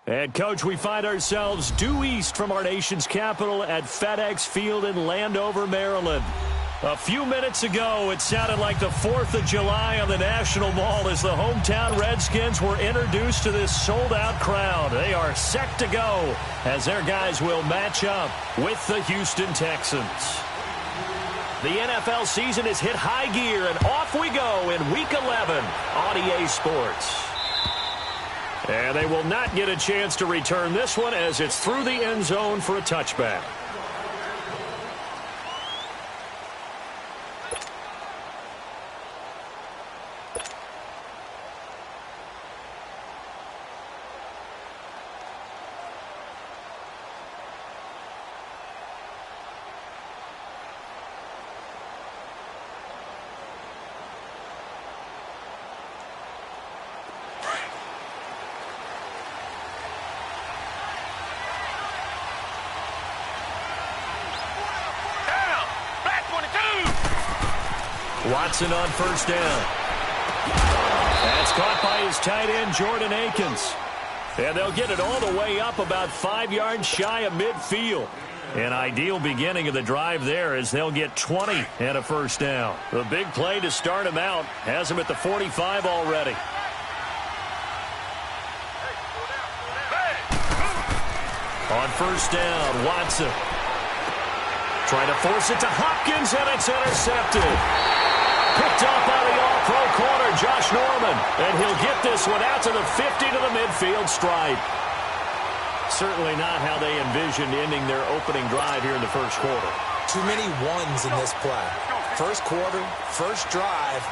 And, Coach, we find ourselves due east from our nation's capital at FedEx Field in Landover, Maryland. A few minutes ago, it sounded like the 4th of July on the National Mall as the hometown Redskins were introduced to this sold-out crowd. They are set to go as their guys will match up with the Houston Texans. The NFL season has hit high gear, and off we go in Week 11 on EA Sports. And they will not get a chance to return this one as it's through the end zone for a touchback. Watson on first down. That's caught by his tight end, Jordan Akins. And they'll get it all the way up about 5 yards shy of midfield. An ideal beginning of the drive there as they'll get 20 and a first down. The big play to start him out has him at the 45 already. On first down, Watson. Trying to force it to Hopkins, and it's intercepted. Picked up by the all-pro corner, Josh Norman. And he'll get this one out to the 50 to the midfield stripe. Certainly not how they envisioned ending their opening drive here in the first quarter. Too many ones in this play. First quarter, first drive,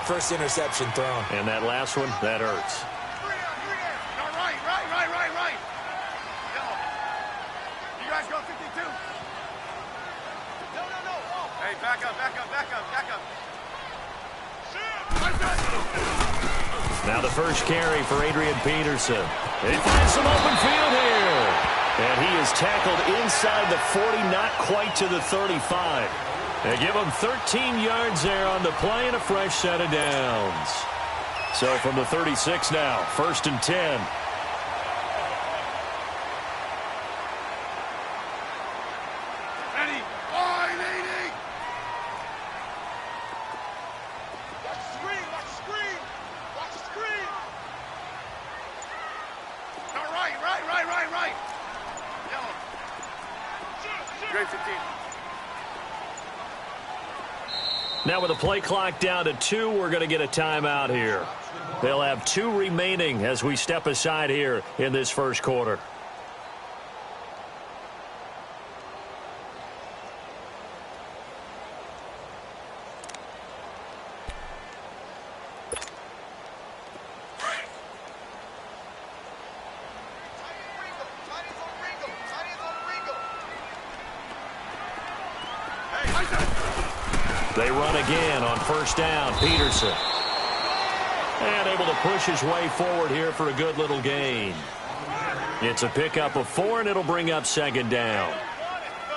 first interception thrown. And that last one, that hurts. Right. You guys go 52. No. Hey, back up. Now the first carry for Adrian Peterson. They find some open field here. And he is tackled inside the 40, not quite to the 35. They give him 13 yards there on the play and a fresh set of downs. So from the 36 now, 1st and 10. Now with the play clock down to 2, we're going to get a timeout here. They'll have 2 remaining as we step aside here in this first quarter. They run again on first down. Peterson. And able to push his way forward here for a good little gain. It's a pickup of 4, and it'll bring up 2nd down.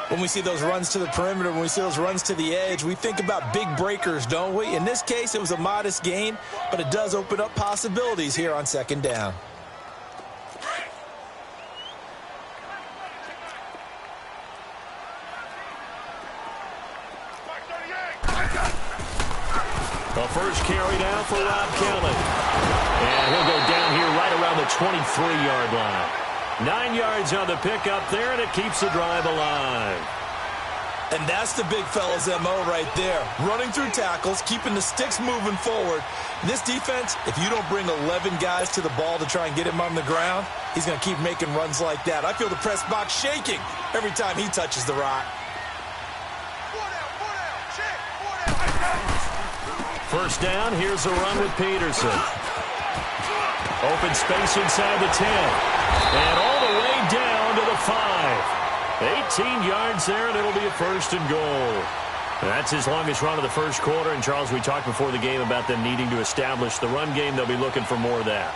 When we see those runs to the perimeter, when we see those runs to the edge, we think about big breakers, don't we? In this case, it was a modest gain, but it does open up possibilities here on 2nd down. The first carry down for Rob Kelly. And he'll go down here right around the 23-yard line. 9 yards on the pickup there, and it keeps the drive alive. And that's the big fella's MO right there. Running through tackles, keeping the sticks moving forward. This defense, if you don't bring 11 guys to the ball to try and get him on the ground, he's going to keep making runs like that. I feel the press box shaking every time he touches the rock. First down, here's a run with Peterson. Open space inside the 10. And all the way down to the 5. 18 yards there, and it'll be a 1st and goal. That's his longest run of the first quarter. And, Charles, we talked before the game about them needing to establish the run game. They'll be looking for more of that.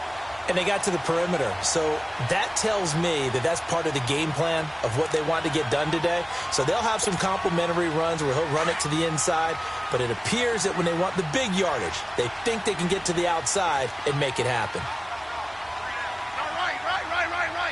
And they got to the perimeter. So that tells me that that's part of the game plan of what they want to get done today. So they'll have some complementary runs where he'll run it to the inside. But it appears that when they want the big yardage, they think they can get to the outside and make it happen. Right.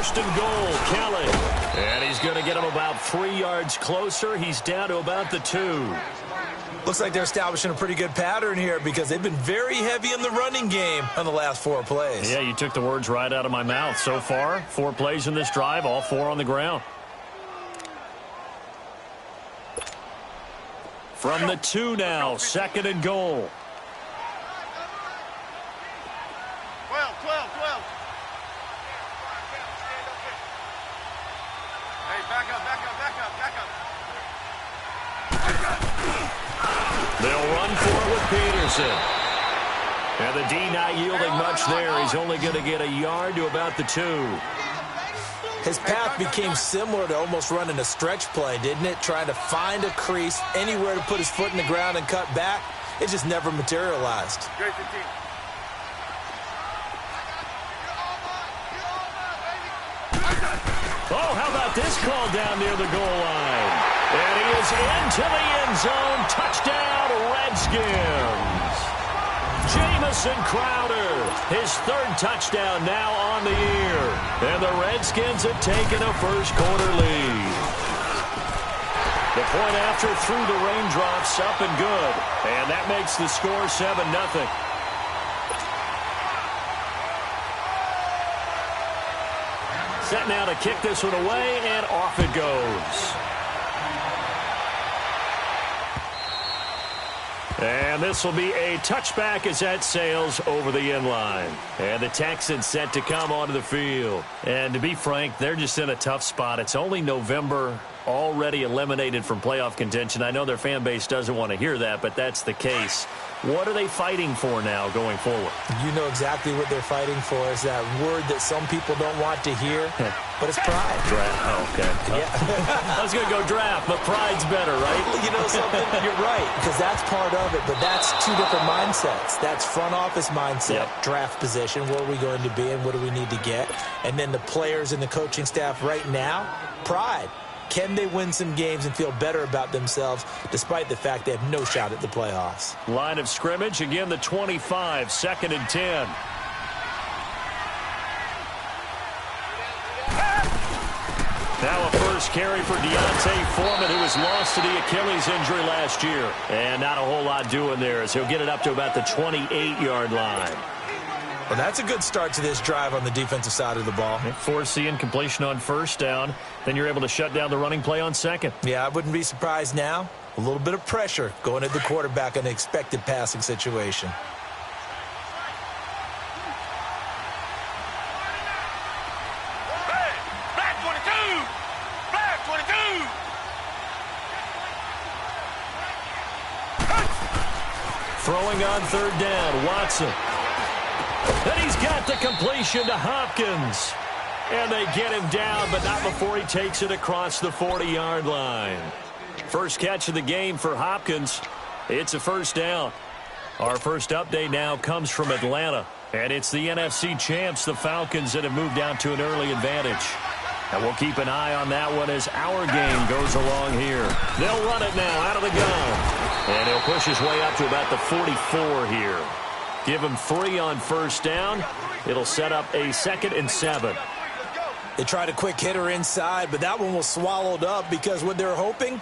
first and goal. Kelly. And he's going to get him about 3 yards closer. He's down to about the 2. Looks like they're establishing a pretty good pattern here because they've been very heavy in the running game on the last 4 plays. Yeah, you took the words right out of my mouth. So far, 4 plays in this drive, all 4 on the ground. From the 2 now, second and goal. 12. Hey, back up. They'll run for it with Peterson. And the D not yielding much there. He's only going to get a yard to about the 2. His path became similar to almost running a stretch play, didn't it? Trying to find a crease, anywhere to put his foot in the ground and cut back. It just never materialized. Oh, how about this call down near the goal line? And he is into the end zone. Touchdown, Redskins. Jamison Crowder, his 3rd touchdown now on the year. And the Redskins have taken a first-quarter lead. The point after through the raindrops, up and good. And that makes the score 7-0. Set now to kick this one away, and off it goes. And this will be a touchback as that sails over the end line. And the Texans set to come onto the field. And to be frank, they're just in a tough spot. It's only November, already eliminated from playoff contention. I know their fan base doesn't want to hear that, but that's the case. What are they fighting for now going forward? You know exactly what they're fighting for. Is that word that some people don't want to hear, but it's pride. Draft. Oh, okay. Yeah. I was going to go draft, but pride's better, right? You know something? You're right, because that's part of it, but that's 2 different mindsets. That's front office mindset, draft position, where are we going to be and what do we need to get? And then the players and the coaching staff right now, pride. Can they win some games and feel better about themselves despite the fact they have no shot at the playoffs? Line of scrimmage, again the 25, second and 10. Now a first carry for Deontay Foreman, who was lost to the Achilles injury last year. And not a whole lot doing there as he'll get it up to about the 28-yard line. Well, that's a good start to this drive on the defensive side of the ball. Forcing incompletion on first down. Then you're able to shut down the running play on second. Yeah, I wouldn't be surprised now. A little bit of pressure going at the quarterback in an expected passing situation. Black 22! Throwing on 3rd down, Watson. And he's got the completion to Hopkins. And they get him down, but not before he takes it across the 40-yard line. First catch of the game for Hopkins. It's a first down. Our first update now comes from Atlanta. And it's the NFC champs, the Falcons, that have moved down to an early advantage. And we'll keep an eye on that one as our game goes along here. They'll run it now out of the gun. And he'll push his way up to about the 44 here. Give him 3 on first down. It'll set up a 2nd and 7. They tried a quick hitter inside, but that one was swallowed up because what they're hoping,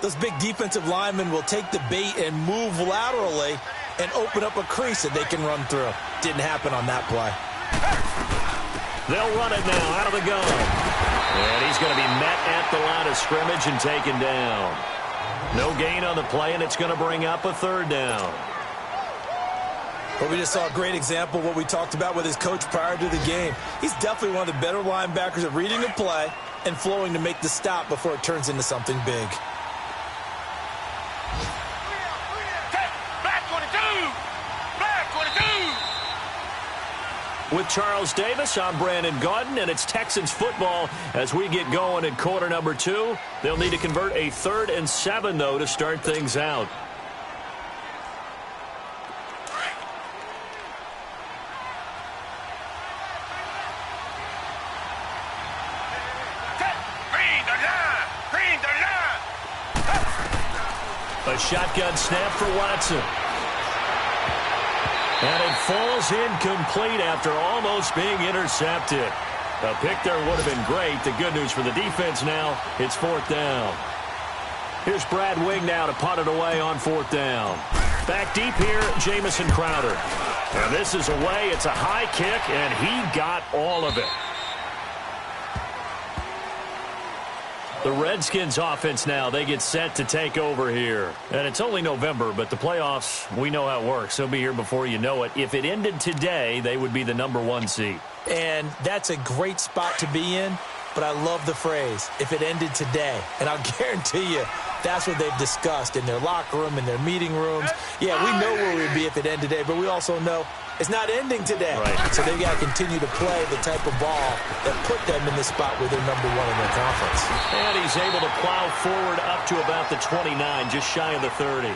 those big defensive linemen will take the bait and move laterally and open up a crease that they can run through. Didn't happen on that play. They'll run it now out of the gun. And he's going to be met at the line of scrimmage and taken down. No gain on the play, and it's going to bring up a 3rd down. But we just saw a great example of what we talked about with his coach prior to the game. He's definitely one of the better linebackers at reading a play and flowing to make the stop before it turns into something big. Black 22! Black 22! With Charles Davis, I'm Brandon Gaudin, and it's Texans football as we get going in quarter number 2. They'll need to convert a 3rd and 7, though, to start things out. A shotgun snap for Watson. And it falls incomplete after almost being intercepted. A pick there would have been great. The good news for the defense now, it's 4th down. Here's Brad Wing now to punt it away on 4th down. Back deep here, Jamison Crowder. And this is away. It's a high kick, and he got all of it. The Redskins offense now, they get set to take over here. And it's only November, but the playoffs, we know how it works. They'll be here before you know it. If it ended today, they would be the #1 seed. And that's a great spot to be in, but I love the phrase, if it ended today. And I'll guarantee you, that's what they've discussed in their locker room, in their meeting rooms. Yeah, we know where we'd be if it ended today, but we also know it's not ending today. Right. So they've got to continue to play the type of ball that put them in the spot where they're #1 in their conference. And he's able to plow forward up to about the 29, just shy of the 30.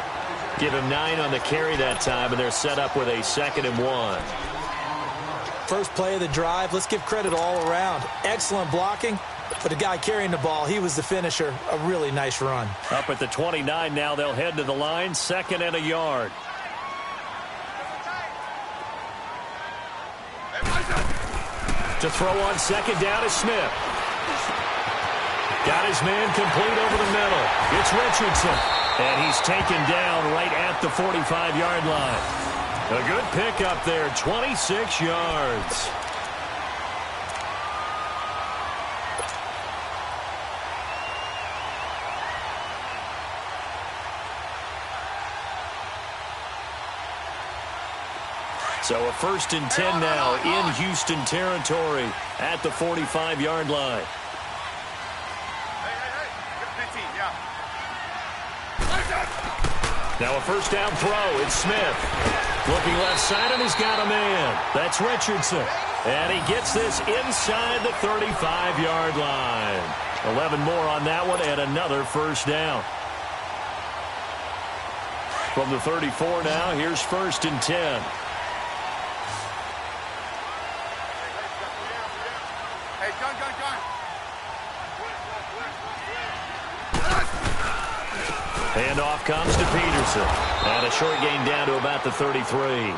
Give him 9 on the carry that time, and they're set up with a 2nd and 1. First play of the drive, let's give credit all around. Excellent blocking, but the guy carrying the ball, he was the finisher. A really nice run. Up at the 29 now, they'll head to the line, 2nd and a yard. To throw on 2nd down is Smith. Got his man complete over the middle. It's Richardson. And he's taken down right at the 45-yard line. A good pick up there, 26 yards. So a 1st and 10 now in Houston territory at the 45-yard line. Now a 1st down throw. It's Smith. Looking left side, and he's got a man. That's Richardson. And he gets this inside the 35-yard line. 11 more on that one, and another 1st down. From the 34 now, here's 1st and 10. Handoff comes to Peterson. And a short gain down to about the 33.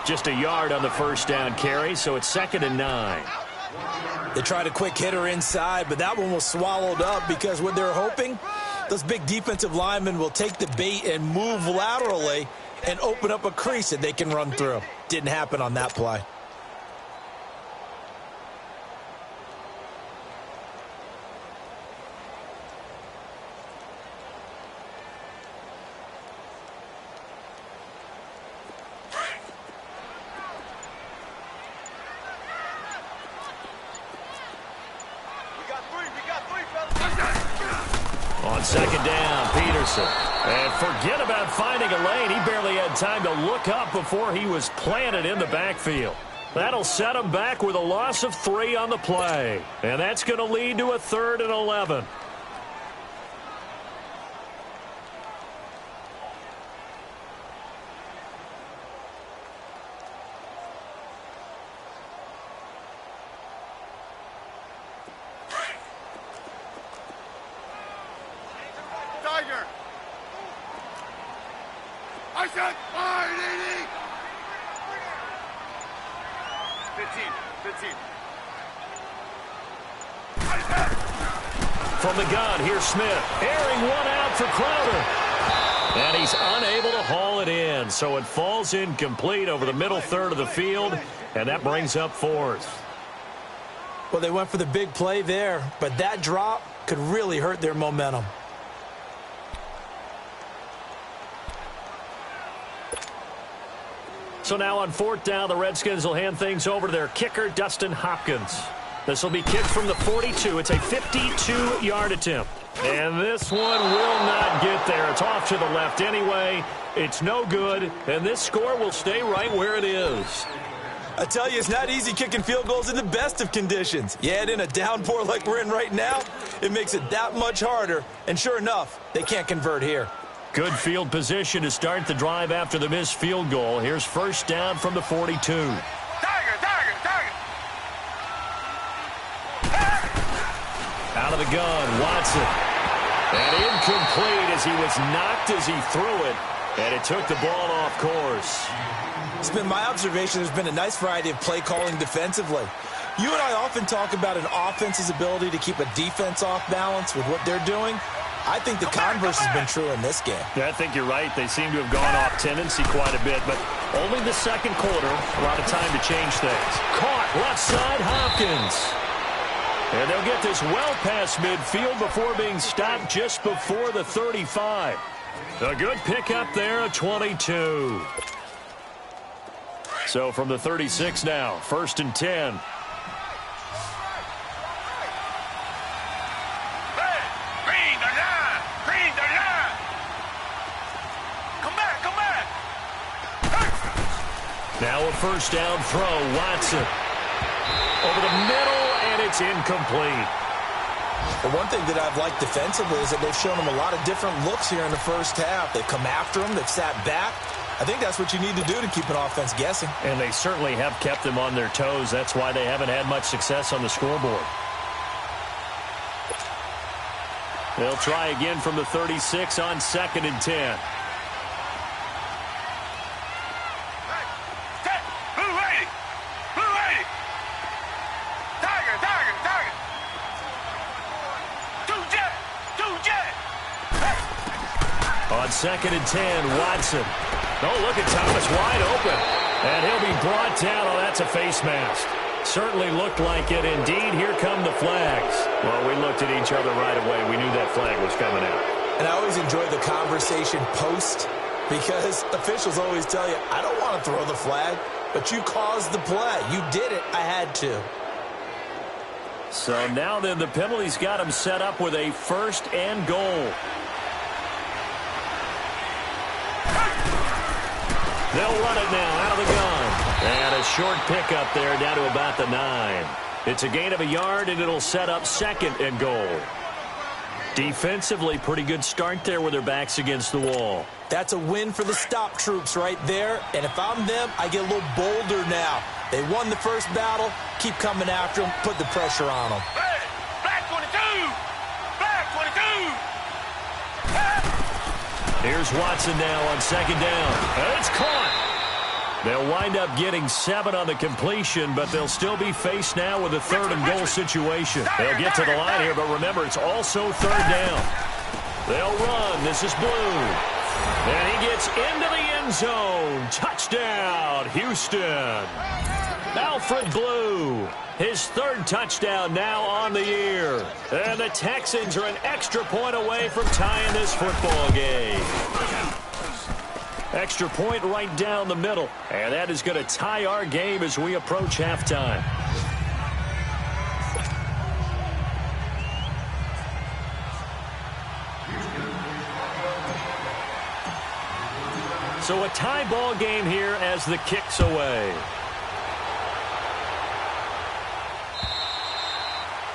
Just a yard on the 1st down carry, so it's 2nd and 9. They tried a quick hitter inside, but that one was swallowed up because what they're hoping, those big defensive linemen will take the bait and move laterally and open up a crease that they can run through. Didn't happen on that play. On 2nd down, Peterson. And forget about finding a lane. He barely had time to look up before he was planted in the backfield. That'll set him back with a loss of 3 on the play. And that's going to lead to a 3rd and 11. Tiger. I said, 15. From the gun, here's Smith. Airing one out for Crowder. And he's unable to haul it in. So it falls incomplete over the middle third of the field. And that brings up 4th. Well, they went for the big play there, but that drop could really hurt their momentum. So now on 4th down, the Redskins will hand things over to their kicker, Dustin Hopkins. This will be kicked from the 42. It's a 52-yard attempt. And this one will not get there. It's off to the left anyway. It's no good, and this score will stay right where it is. I tell you, it's not easy kicking field goals in the best of conditions. You add in a downpour like we're in right now, it makes it that much harder. And sure enough, they can't convert here. Good field position to start the drive after the missed field goal. Here's 1st down from the 42. Tiger. Out of the gun, Watson. And incomplete as he was knocked as he threw it. And it took the ball off course. It's been my observation there's been a nice variety of play calling defensively. You and I often talk about an offense's ability to keep a defense off balance with what they're doing. I think the converse has been true in this game. Yeah, I think you're right. They seem to have gone off tendency quite a bit, but only the second quarter. A lot of time to change things. Caught left side, Hopkins. And they'll get this well past midfield before being stopped just before the 35. A good pickup there, a 22. So from the 36 now, 1st and 10. Now a first down throw, Watson. Over the middle, and it's incomplete. The one thing that I've liked defensively is that they've shown them a lot of different looks here in the first half. They've come after them. They've sat back. I think that's what you need to do to keep an offense guessing. And they certainly have kept them on their toes. That's why they haven't had much success on the scoreboard. They'll try again from the 36 on 2nd and 10. On 2nd and 10, Watson. Oh, look at Thomas wide open. And he'll be brought down. Oh, that's a face mask. Certainly looked like it. Indeed, here come the flags. Well, we looked at each other right away. We knew that flag was coming out. And I always enjoy the conversation post because officials always tell you, I don't want to throw the flag, but you caused the play. You did it. I had to. So now then the penalty's got him set up with a 1st and goal. They'll run it now out of the gun. And a short pickup there down to about the 9. It's a gain of a yard, and it'll set up 2nd and goal. Defensively, pretty good start there with their backs against the wall. That's a win for the stop troops right there. And if I'm them, I get a little bolder now. They won the first battle. Keep coming after them. Put the pressure on them. Black 22! Black 22! Here's Watson now on 2nd down. And it's caught. They'll wind up getting 7 on the completion, but they'll still be faced now with a 3rd and goal situation. They'll get to the line here, but remember, it's also 3rd down. They'll run. This is Blue. And he gets into the end zone. Touchdown, Houston. Alfred Blue, his 3rd touchdown now on the year. And the Texans are an extra point away from tying this football game. Extra point right down the middle. And that is going to tie our game as we approach halftime. So a tie ball game here as the kick's away.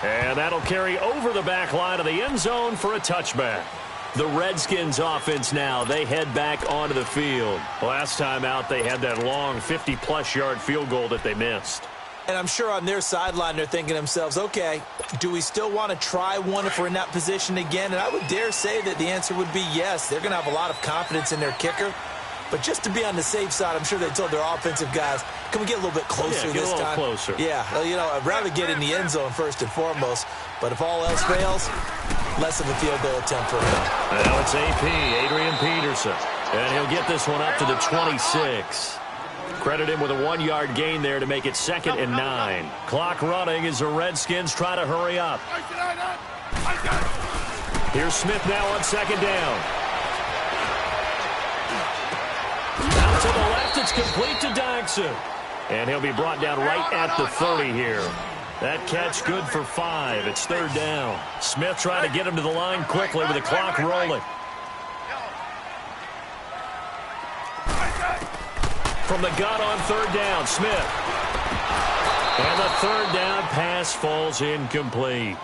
And that'll carry over the back line of the end zone for a touchback. The Redskins offense now, they head back onto the field. Last time out, they had that long 50-plus yard field goal that they missed. And I'm sure on their sideline they're thinking to themselves, okay, do we still want to try one if we're in that position again? And I would dare say that the answer would be yes. They're going to have a lot of confidence in their kicker. But just to be on the safe side, I'm sure they told their offensive guys, can we get a little bit closer this time? Closer. Yeah, well, you know, I'd rather get in the end zone first and foremost. But if all else fails, less of a field goal attempt for him. Now it's AP, Adrian Peterson. And he'll get this one up to the 26. Credit him with a 1-yard gain there to make it 2nd and 9. Clock running as the Redskins try to hurry up. Here's Smith now on 2nd down. Out to the left, it's complete to Dodson. And he'll be brought down right at the 30 here. That catch good for 5. It's 3rd down. Smith trying to get him to the line quickly with the clock rolling. From the gun on 3rd down, Smith. And the 3rd down pass falls incomplete.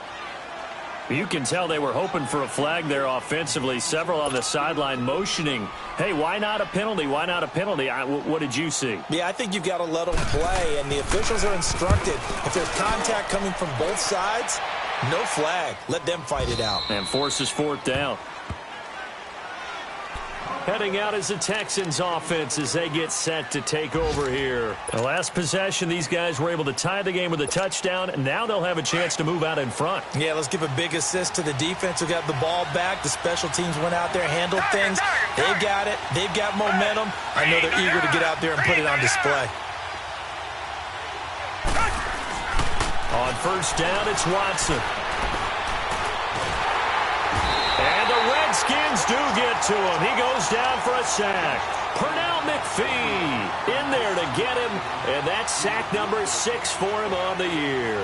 You can tell they were hoping for a flag there offensively. Several on the sideline motioning, hey, why not a penalty? Why not a penalty? What did you see? Yeah, I think you've got to let them play, and the officials are instructed. If there's contact coming from both sides, no flag. Let them fight it out. And forces 4th down. Heading out as the Texans offense as they get set to take over here. The last possession, these guys were able to tie the game with a touchdown, and now they'll have a chance to move out in front. Yeah, let's give a big assist to the defense who got the ball back. The special teams went out there, handled things. They got it. They've got momentum. I know they're eager to get out there and put it on display. On first down, it's Watson. And the Redskins do get to him. He goes down for a sack. Pernell McPhee in there to get him, and that's sack number 6 for him on the year.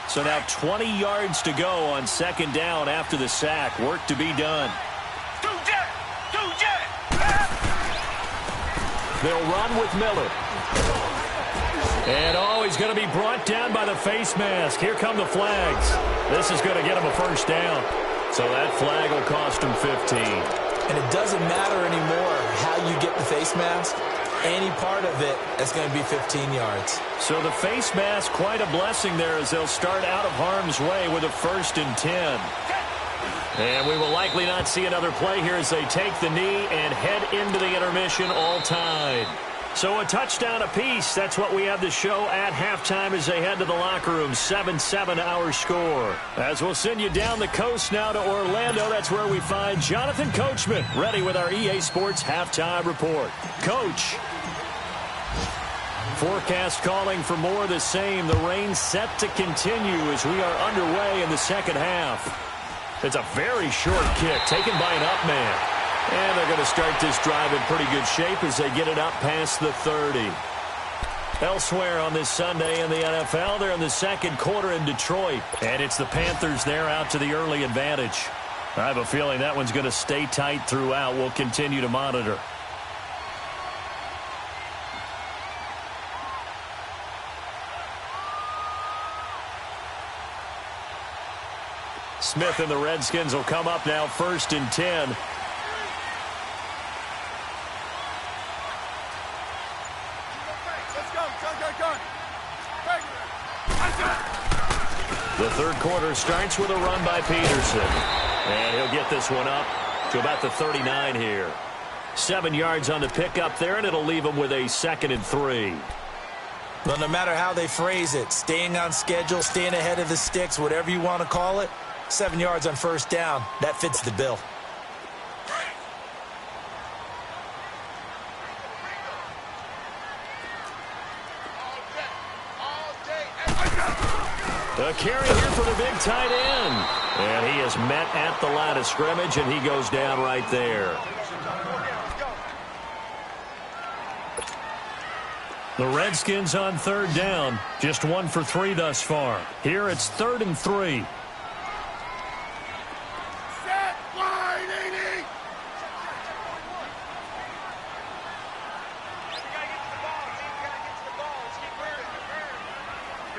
So now 20 yards to go on second down after the sack. Work to be done. They'll run with Miller. And, he's going to be brought down by the face mask. Here come the flags. This is going to get him a first down. So that flag will cost him 15. And it doesn't matter anymore how you get the face mask. Any part of it, that's going to be 15 yards. So the face mask, quite a blessing there as they'll start out of harm's way with a 1st and 10. And we will likely not see another play here as they take the knee and head into the intermission all tied. So a touchdown apiece. That's what we have to show at halftime as they head to the locker room. 7-7 our score. As we'll send you down the coast now to Orlando, that's where we find Jonathan Coachman ready with our EA Sports halftime report. Coach. Forecast calling for more of the same. The rain set to continue as we are underway in the second half. It's a very short kick taken by an up man. And they're going to start this drive in pretty good shape as they get it up past the 30. Elsewhere on this Sunday in the NFL, they're in the second quarter in Detroit. And it's the Panthers there out to the early advantage. I have a feeling that one's going to stay tight throughout. We'll continue to monitor. Smith and the Redskins will come up now 1st and 10. The third quarter starts with a run by Peterson. And he'll get this one up to about the 39 here. 7 yards on the pickup there, and it'll leave him with a 2nd and 3. Well, no matter how they phrase it, staying on schedule, staying ahead of the sticks, whatever you want to call it, 7 yards on first down, that fits the bill. A carry here for the big tight end. And he is met at the line of scrimmage, and he goes down right there. The Redskins on third down. Just 1 for 3 thus far. Here it's 3rd and 3. Set, line, 80. We gotta get to the ball, team. We gotta get to the ball. Let's keep burning.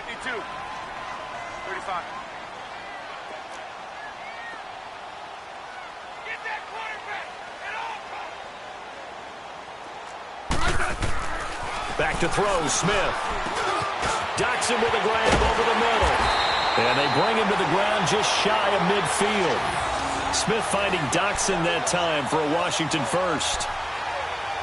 52. 35. Get that quarterback. Get off. Back to throw, Smith. Docks him with a grab over the middle. And they bring him to the ground just shy of midfield. Smith finding Doxson that time for a Washington first.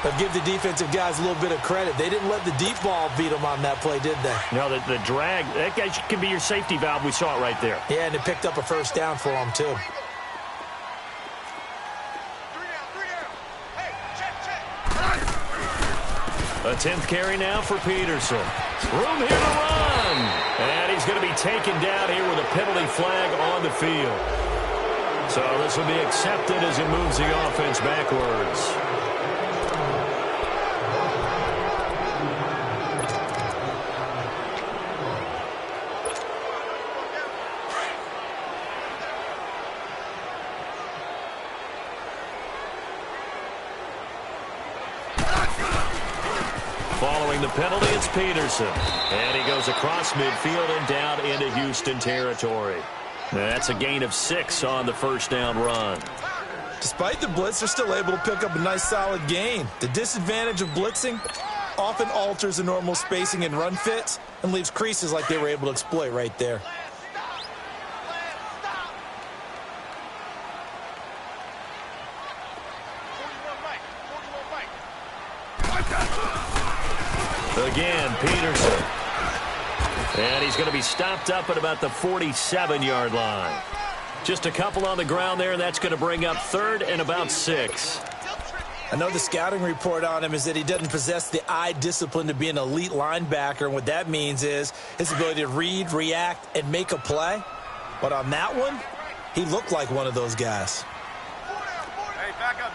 But give the defensive guys a little bit of credit. They didn't let the deep ball beat them on that play, did they? No, the drag, that guy can be your safety valve. We saw it right there. Yeah, and it picked up a first down for them, too. 3 down. Hey, check. A 10th carry now for Peterson. Room here to run. And he's going to be taken down here with a penalty flag on the field. So this will be accepted as it moves the offense backwards. Following the penalty, it's Peterson. And he goes across midfield and down into Houston territory. That's a gain of 6 on the first down run. Despite the blitz, they're still able to pick up a nice, solid gain. The disadvantage of blitzing, often alters the normal spacing and run fits and leaves creases like they were able to exploit right there. Again, Peterson. And he's going to be stopped up at about the 47-yard line. Just a couple on the ground there, and that's going to bring up 3rd and about 6. I know the scouting report on him is that he doesn't possess the eye discipline to be an elite linebacker, and what that means is his ability to read, react, and make a play. But on that one, he looked like one of those guys. Hey, back up.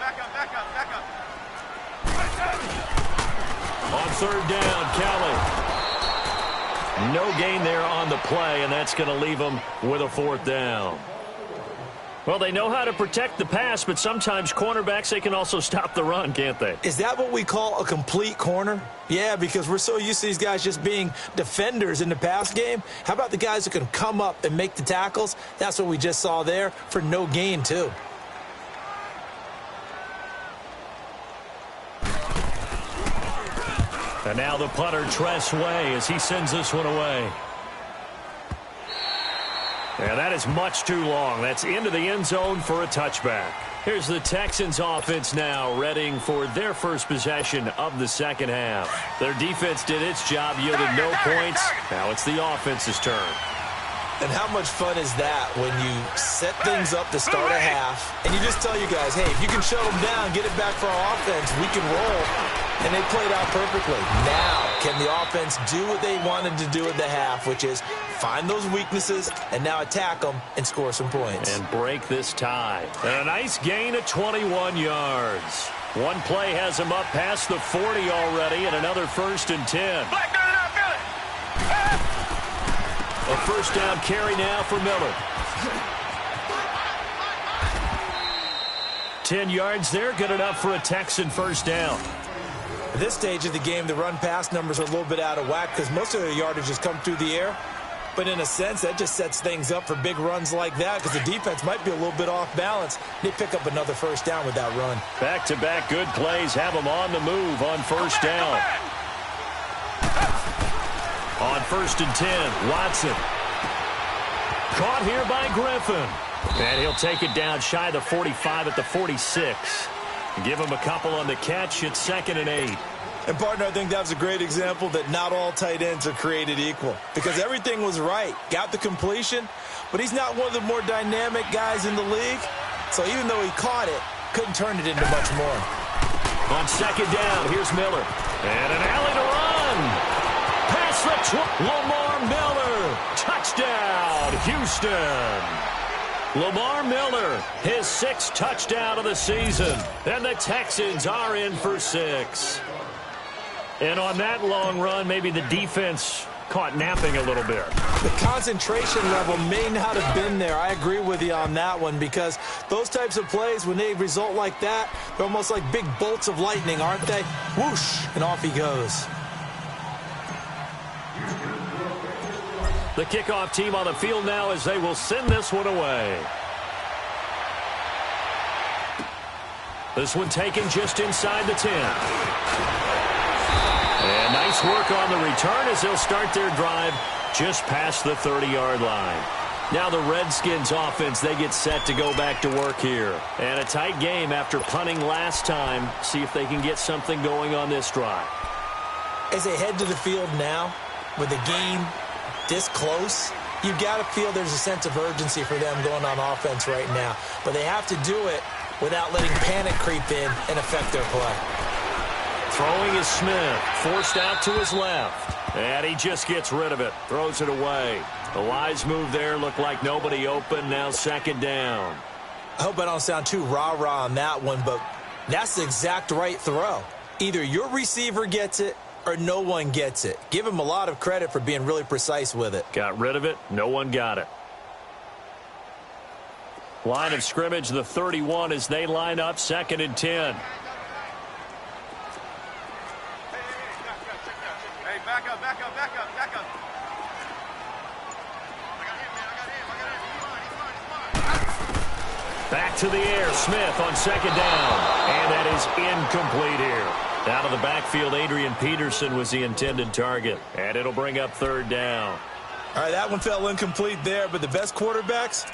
On 3rd down, Kelly. No gain there on the play, and that's going to leave him with a 4th down. Well, they know how to protect the pass, but sometimes cornerbacks, they can also stop the run, can't they? Is that what we call a complete corner? Yeah, because we're so used to these guys just being defenders in the pass game. How about the guys who can come up and make the tackles? That's what we just saw there for no gain, too. And now the punter, Tress Way, as he sends this one away. And that is much too long. That's into the end zone for a touchback. Here's the Texans offense now, readying for their first possession of the second half. Their defense did its job, yielded no points. Now it's the offense's turn. And how much fun is that when you set things up to start a half, and you just tell you guys, hey, if you can shut them down, get it back for our offense, we can roll. And they played out perfectly. Now, can the offense do what they wanted to do at the half, which is find those weaknesses and now attack them and score some points. And break this tie. And a nice gain of 21 yards. One play has him up past the 40 already, and another 1st and 10. A 1st down carry now for Miller. 10 yards there, good enough for a Texan 1st down. At this stage of the game, the run-pass numbers are a little bit out of whack because most of their yardage has come through the air. But in a sense, that just sets things up for big runs like that because the defense might be a little bit off balance. They pick up another 1st down with that run. Back-to-back good plays have them on the move on 1st down. On 1st and 10, Watson. Caught here by Griffin. And he'll take it down shy of the 45 at the 46. Give him a couple on the catch. It's 2nd and 8. And, partner, I think that was a great example that not all tight ends are created equal because everything was right. Got the completion, but he's not one of the more dynamic guys in the league. So even though he caught it, couldn't turn it into much more. On 2nd down, here's Miller. And an alley to run. Past the Lamar Miller. Touchdown, Houston. Lamar Miller, his 6th touchdown of the season. And the Texans are in for 6. And on that long run, maybe the defense caught napping a little bit. The concentration level may not have been there. I agree with you on that one because those types of plays, when they result like that, they're almost like big bolts of lightning, aren't they? Whoosh, and off he goes. The kickoff team on the field now as they will send this one away. This one taken just inside the 10. And nice work on the return as they'll start their drive just past the 30-yard line. Now the Redskins offense, they get set to go back to work here. And a tight game after punting last time. See if they can get something going on this drive. As they head to the field now with the game this close, you've got to feel there's a sense of urgency for them going on offense right now. But they have to do it without letting panic creep in and affect their play. Throwing is Smith, forced out to his left. And he just gets rid of it, throws it away. The wise move there, looked like nobody open, now 2nd down. I hope I don't sound too rah-rah on that one, but that's the exact right throw. Either your receiver gets it or no one gets it. Give him a lot of credit for being really precise with it. Got rid of it. No one got it. Line of scrimmage, the 31 as they line up, 2nd and 10. Hey, back up. Back to the air, Smith on 2nd down. And that is incomplete here. Out of the backfield, Adrian Peterson was the intended target. And it'll bring up third down. All right, that one fell incomplete there, but the best quarterbacks,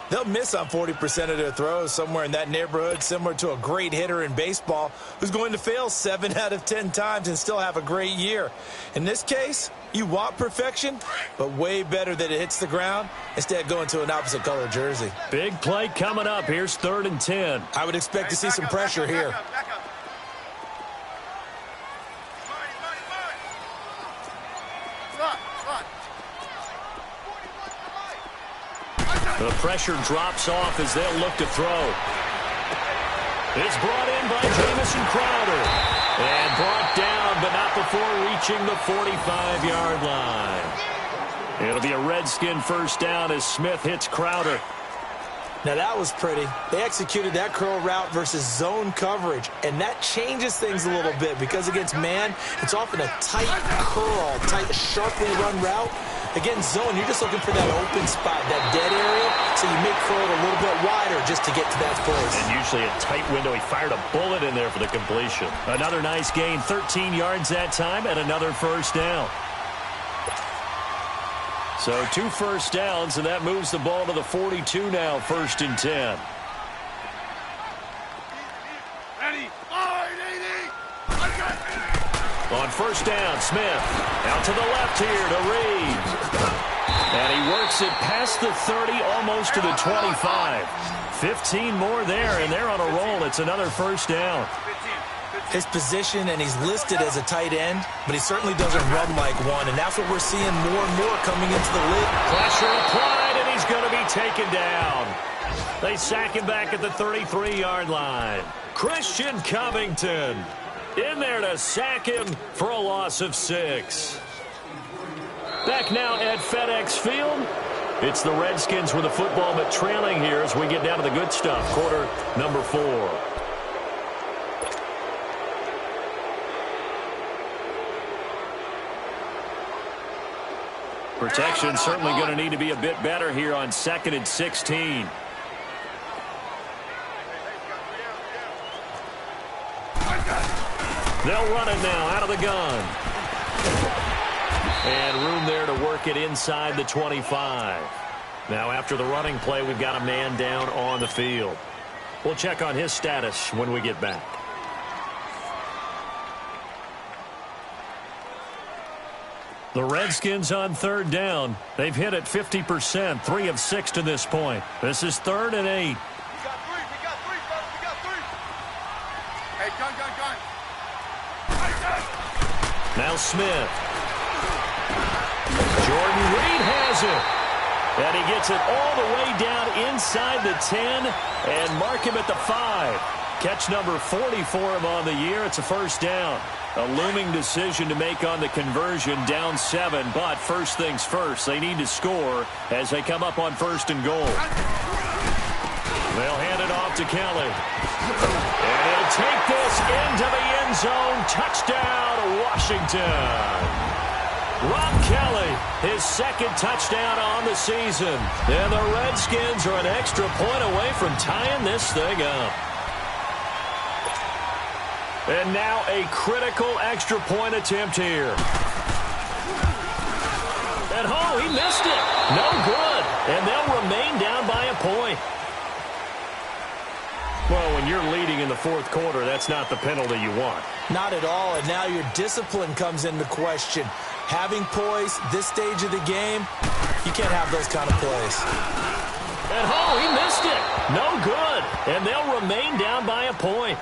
they'll miss on 40% of their throws, somewhere in that neighborhood, similar to a great hitter in baseball who's going to fail 7 out of 10 times and still have a great year. In this case, you want perfection, but way better that it hits the ground instead of going to an opposite color jersey. Big play coming up. Here's 3rd and 10. I would expect to see some pressure here. Back up. The pressure drops off as they'll look to throw. It's brought in by Jamison Crowder. And brought down, but not before reaching the 45-yard line. It'll be a Redskin first down as Smith hits Crowder. Now that was pretty. They executed that curl route versus zone coverage, and that changes things a little bit because against man, it's often a tight curl, tight, sharply run route. Against zone, you're just looking for that open spot, that dead area, so you make curl it a little bit wider just to get to that place. And usually a tight window. He fired a bullet in there for the completion. Another nice gain, 13 yards that time, and another first down. So 2 first downs, and that moves the ball to the 42 now, 1st and 10. On first down, Smith out to the left here to Reed. And he works it past the 30, almost to the 25. 15 more there, and they're on a roll. It's another first down. His position, and he's listed as a tight end, but he certainly doesn't run like one, and that's what we're seeing more and more coming into the league. Pressure applied, and he's going to be taken down. They sack him back at the 33-yard line. Christian Covington in there to sack him for a loss of 6. Back now at FedEx Field. It's the Redskins with the football, but trailing here as we get down to the good stuff. Quarter number 4. Protection certainly going to need to be a bit better here on 2nd and 16. They'll run it now out of the gun. And room there to work it inside the 25. Now after the running play, we've got a man down on the field. We'll check on his status when we get back. The Redskins on 3rd down. They've hit it 50%, 3 of 6 to this point. This is 3rd and 8. We got 3, fellas. We got 3. Hey, gun. Now Smith. Jordan Reed has it. And he gets it all the way down inside the 10 and mark him at the 5. Catch number 40 for him on the year. It's a first down. A looming decision to make on the conversion, down 7. But first things first, they need to score as they come up on 1st and goal. They'll hand it off to Kelly. And he'll take this into the end zone. Touchdown, Washington. Rob Kelly, his 2nd touchdown on the season. And the Redskins are an extra point away from tying this thing up. And now a critical extra point attempt here. And he missed it. No good. And they'll remain down by a point. Well, when you're leading in the 4th quarter, that's not the penalty you want. Not at all, and now your discipline comes into question. Having poise this stage of the game, you can't have those kind of plays. And he missed it. No good. And they'll remain down by a point.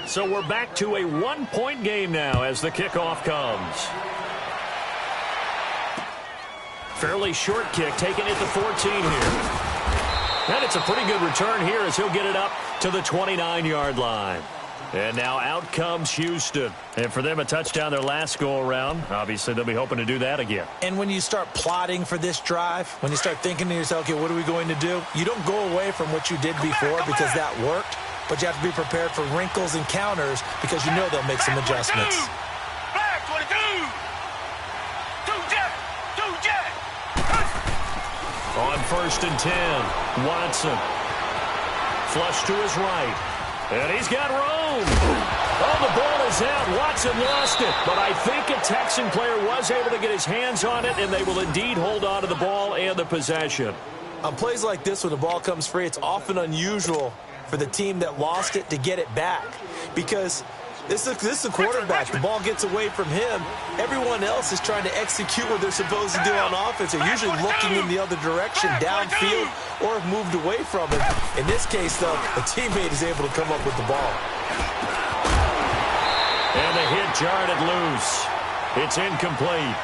So we're back to a 1-point game now as the kickoff comes. Fairly short kick, taken at the 14 here. And it's a pretty good return here as he'll get it up to the 29-yard line. And now out comes Houston. And for them, a touchdown their last go-around. Obviously, they'll be hoping to do that again. And when you start plotting for this drive, when you start thinking to yourself, okay, what are we going to do? You don't go away from what you did before because that worked. But you have to be prepared for wrinkles and counters because you know they'll make some adjustments. Back 22. 2 jet. On 1st and 10, Watson. Flush to his right. And he's got room. Oh, the ball is out. Watson lost it. But I think a Texan player was able to get his hands on it, and they will indeed hold on to the ball and the possession. On plays like this, when the ball comes free, it's often unusual for the team that lost it to get it back. Because this is the quarterback. The ball gets away from him. Everyone else is trying to execute what they're supposed to do on offense. They're usually looking in the other direction, downfield, or have moved away from it. In this case, though, a teammate is able to come up with the ball. And the hit jarred it loose. It's incomplete.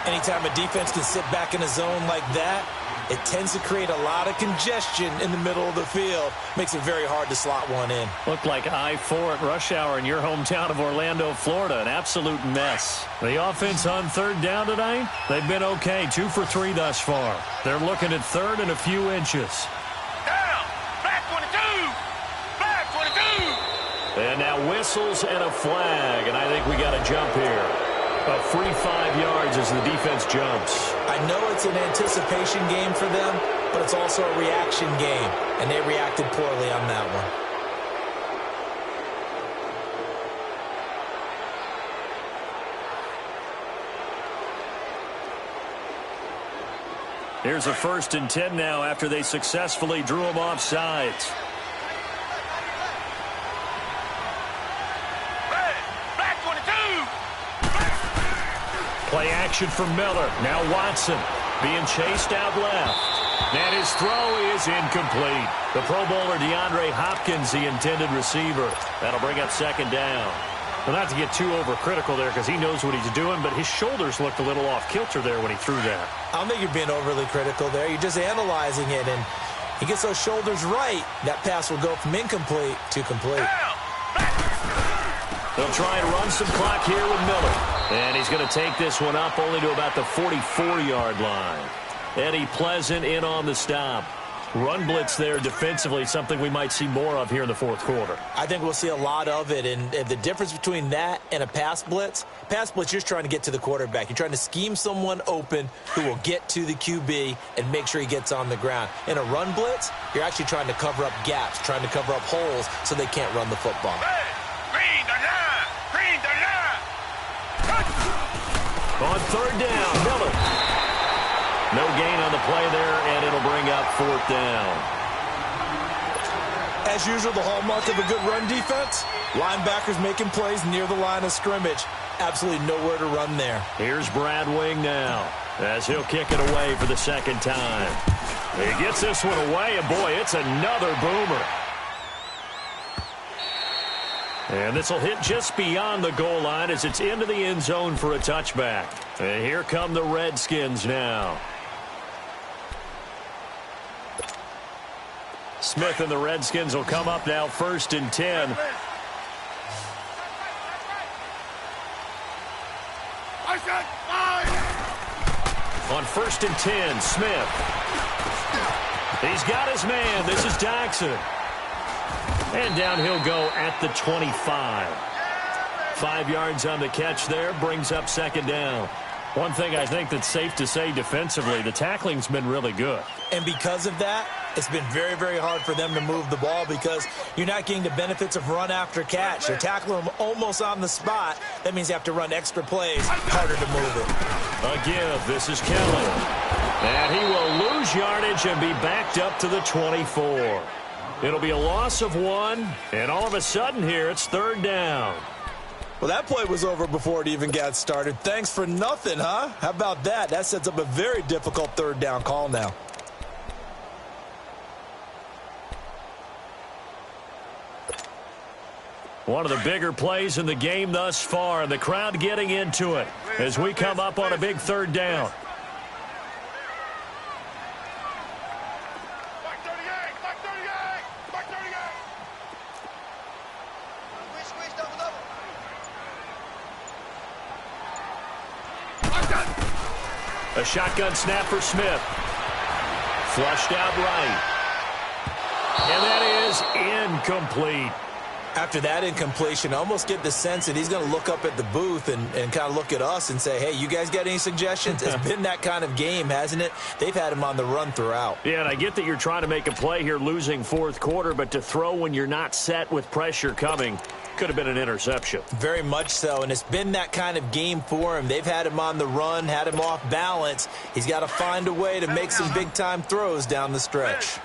Anytime a defense can sit back in a zone like that, it tends to create a lot of congestion in the middle of the field. Makes it very hard to slot one in. Looked like I-4 at rush hour in your hometown of Orlando, Florida. An absolute mess. The offense on 3rd down tonight, they've been okay. 2 for 3 thus far. They're looking at 3rd and a few inches. Down. Back 22. Back 22. And now whistles and a flag. And I think we got a jump here. A free 5 yards as the defense jumps. I know it's an anticipation game for them, but it's also a reaction game, and they reacted poorly on that one. Here's a 1st and 10 now after they successfully drew him off sides. Play action for Miller. Now Watson being chased out left. And his throw is incomplete. The Pro Bowler DeAndre Hopkins, the intended receiver. That'll bring up 2nd down. Well, not to get too overcritical there because he knows what he's doing, but his shoulders looked a little off kilter there when he threw that. I don't think you're being overly critical there. You're just analyzing it, and he gets those shoulders right. That pass will go from incomplete to complete. They'll try and run some clock here with Miller. And he's going to take this one up only to about the 44-yard line. Eddie Pleasant in on the stop. Run blitz there defensively, something we might see more of here in the 4th quarter. I think we'll see a lot of it, and the difference between that and a pass blitz, you're just trying to get to the quarterback. You're trying to scheme someone open who will get to the QB and make sure he gets on the ground. In a run blitz, you're actually trying to cover up gaps, trying to cover up holes so they can't run the football. On 3rd down, Miller. No gain on the play there, and it'll bring up 4th down. As usual, the hallmark of a good run defense, linebackers making plays near the line of scrimmage. Absolutely nowhere to run there. Here's Brad Wing now, as he'll kick it away for the 2nd time. He gets this one away, and boy, it's another boomer. And this will hit just beyond the goal line as it's into the end zone for a touchback. And here come the Redskins now. Smith and the Redskins will come up now 1st and 10. On 1st and 10, Smith. He's got his man. This is Jackson. And down he'll go at the 25. 5 yards on the catch there, brings up 2nd down. One thing I think that's safe to say defensively, the tackling's been really good. And because of that, it's been very, very hard for them to move the ball because you're not getting the benefits of run after catch. They're tackling them almost on the spot. That means you have to run extra plays, harder to move it. A give, this is Kelly. And he will lose yardage and be backed up to the 24. It'll be a loss of 1, and all of a sudden here, it's 3rd down. Well, that play was over before it even got started. Thanks for nothing, huh? How about that? That sets up a very difficult 3rd down call now. One of the bigger plays in the game thus far, and the crowd getting into it as we come up on a big 3rd down. A shotgun snap for Smith. Flushed out right. And that is incomplete. After that incompletion, I almost get the sense that he's going to look up at the booth and kind of look at us and say, hey, you guys got any suggestions? It's been that kind of game, hasn't it? They've had him on the run throughout. Yeah, and I get that you're trying to make a play here losing fourth quarter, but to throw when you're not set with pressure coming could have been an interception. Very much so, and it's been that kind of game for him. They've had him on the run, had him off balance. He's got to find a way to make some big-time throws down the stretch.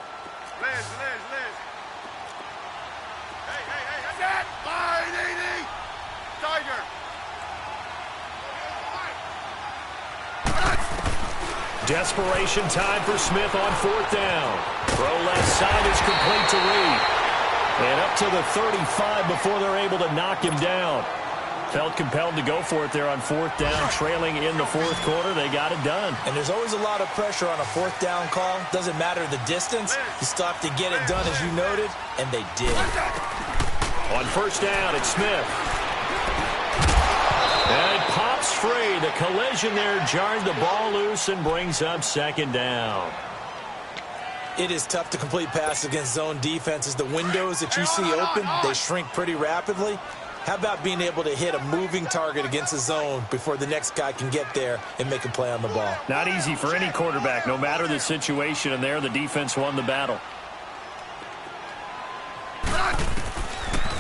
Desperation time for Smith on fourth down. Throw left side is complete to Reed. And up to the 35 before they're able to knock him down. Felt compelled to go for it there on fourth down, trailing in the fourth quarter. They got it done. And there's always a lot of pressure on a fourth down call. Doesn't matter the distance. You still have to get it done, as you noted, and they did. On first down, it's Smith. And it pops free. The collision there jarred the ball loose and brings up second down. It is tough to complete passes against zone defenses. The windows that you see open, they shrink pretty rapidly. How about being able to hit a moving target against a zone before the next guy can get there and make a play on the ball? Not easy for any quarterback, no matter the situation, and there the defense won the battle.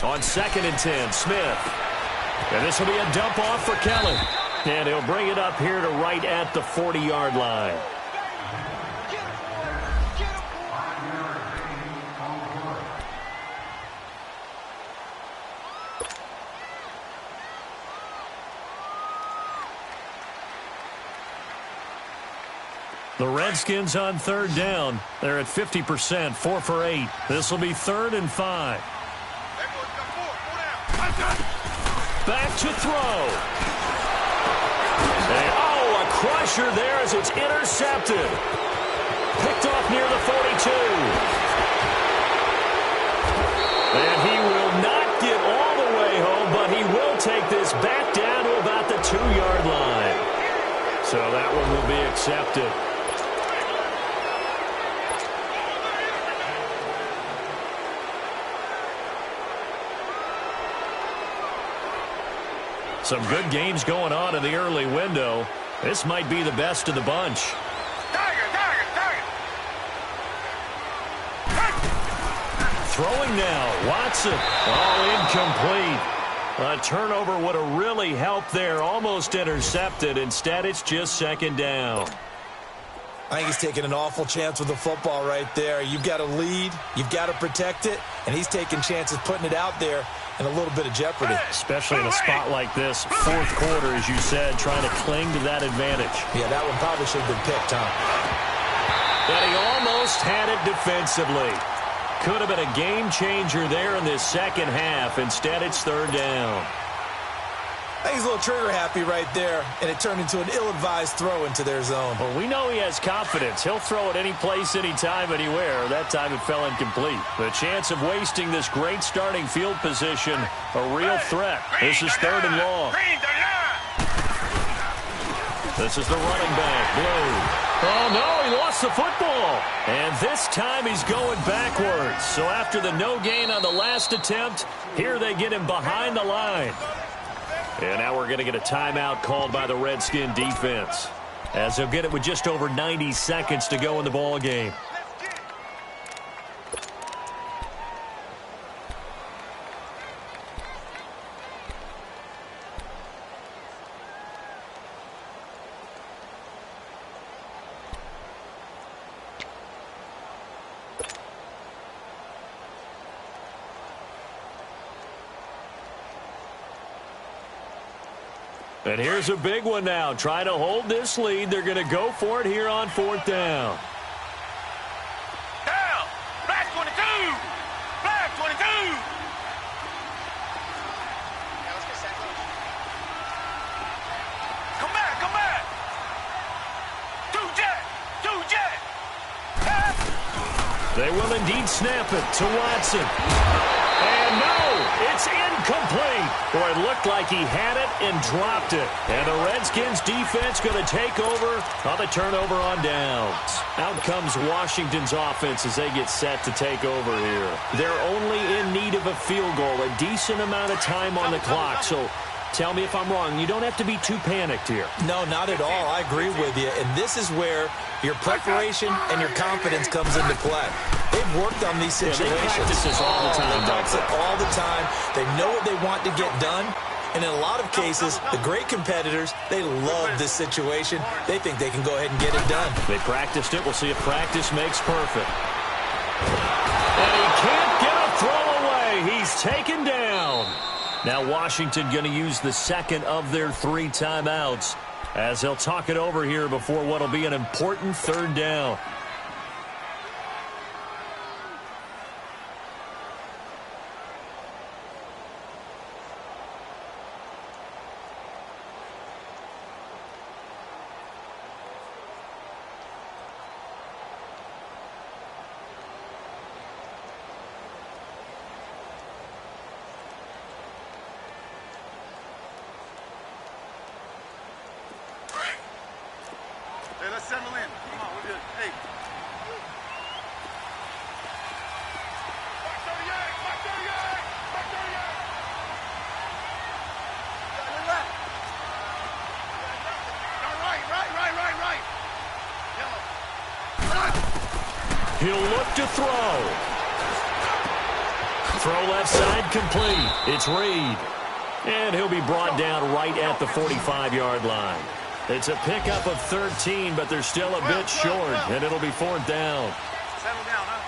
On 2nd and 10, Smith. And this will be a dump off for Kelly. And he'll bring it up here to right at the 40-yard line. The Redskins on third down. They're at 50%, 4 for 8. This will be 3rd and 5. Back to throw. A crusher there as it's intercepted. Picked off near the 42. And he will not get all the way home, but he will take this back down to about the 2-yard line. So that one will be accepted. Some good games going on in the early window. This might be the best of the bunch. Throwing now, Watson. Incomplete. A turnover would have really helped there. Almost intercepted. Instead, it's just 2nd down. I think he's taking an awful chance with the football right there. You've got to lead. You've got to protect it. And he's taking chances putting it out there in a little bit of jeopardy. Especially in a spot like this. Fourth quarter, as you said, trying to cling to that advantage. Yeah, that one probably should have been picked, huh? But he almost had it defensively. Could have been a game changer there in this second half. Instead, it's 3rd down. I think he's a little trigger happy right there, and it turned into an ill-advised throw into their zone. Well, we know he has confidence. He'll throw it any place, anytime, anywhere. That time it fell incomplete. The chance of wasting this great starting field position, a real threat. This is 3rd and long. This is the running back, Blue. Oh, no, he lost the football. And this time he's going backwards. So after the no gain on the last attempt, here they get him behind the line. And now we're going to get a timeout called by the Redskin defense, as they'll get it with just over 90 seconds to go in the ball game. And here's a big one now. Trying to hold this lead. They're going to go for it here on 4th down. Down! Black 22! Black 22! Come back, come back! Two jet! They will indeed snap it to Watson. And no! It's incomplete. Boy, it looked like he had it and dropped it. And the Redskins defense going to take over on the turnover on downs. Out comes Washington's offense as they get set to take over here. They're only in need of a field goal, a decent amount of time on the clock. So tell me if I'm wrong. You don't have to be too panicked here. No, not at all. I agree with you. And this is where your preparation and your confidence comes into play. They've worked on these situations. They practice this all the time. They practice it all the time. They know what they want to get done. And in a lot of cases, the great competitors, they love this situation. They think they can go ahead and get it done. They practiced it. We'll see if practice makes perfect. And he can't get a throw away. He's taken down. Now Washington going to use the second of their 3 timeouts as they'll talk it over here before what will be an important 3rd down. Hey, let's settle in. Come on, we're good. Hey. Back 38! Back 38! Back 38! Go left. Right. Yellow. He'll look to throw. Throw left side complete. It's Reed. And he'll be brought down right at the 45-yard line. It's a pickup of 13, but they're still a bit short, and it'll be 4th down. Settle down, huh?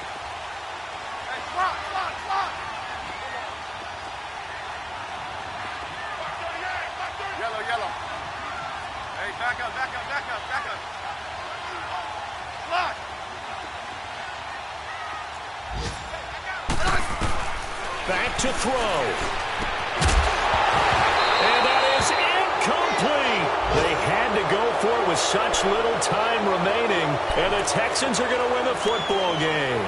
Hey, slot. Yellow. Hey, back up. Slot. Back to throw. And that is incomplete. They had to go for it with such little time remaining, and the Texans are going to win the football game.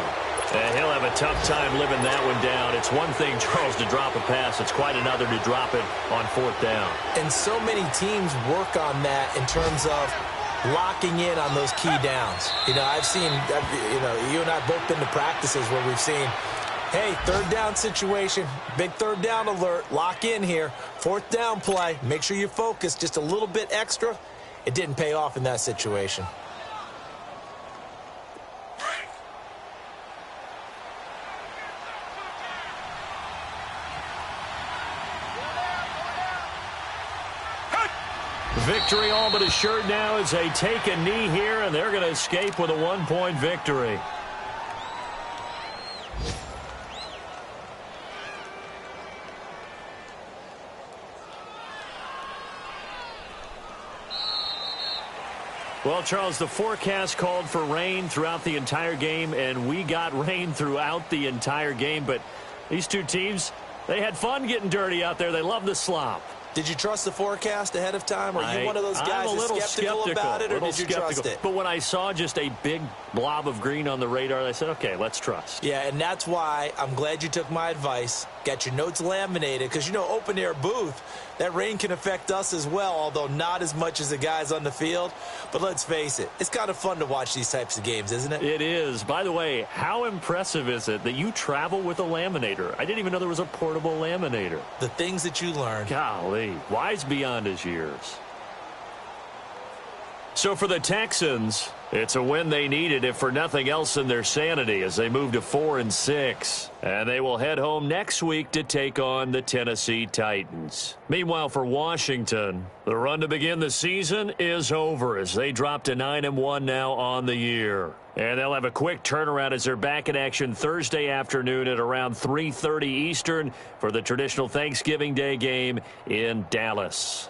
And he'll have a tough time living that one down. It's one thing, Charles, to drop a pass. It's quite another to drop it on 4th down. And so many teams work on that in terms of locking in on those key downs. I've seen, you and I have both been to practices where we've seen, hey, 3rd down situation, big 3rd down alert, lock in here, 4th down play, make sure you focus just a little bit extra. It didn't pay off in that situation. Victory all but assured now as they take a knee here, and they're going to escape with a 1-point victory. Well, Charles, the forecast called for rain throughout the entire game, and we got rain throughout the entire game. But these two teams, they had fun getting dirty out there. They love the slop. Did you trust the forecast ahead of time? Are you one of those guys that's skeptical about it, or did you trust it? But when I saw just a big blob of green on the radar, I said, okay, let's trust. Yeah, and that's why I'm glad you took my advice. Got your notes laminated, because, open-air booth, that rain can affect us as well, although not as much as the guys on the field. But let's face it, it's kind of fun to watch these types of games, isn't it? It is. By the way, how impressive is it that you travel with a laminator? I didn't even know there was a portable laminator. The things that you learn. Golly, wise beyond his years. So for the Texans, it's a win they needed, if for nothing else than their sanity, as they move to 4-6. And they will head home next week to take on the Tennessee Titans. Meanwhile, for Washington, the run to begin the season is over as they drop to 9-1 now on the year. And they'll have a quick turnaround as they're back in action Thursday afternoon at around 3:30 Eastern for the traditional Thanksgiving Day game in Dallas.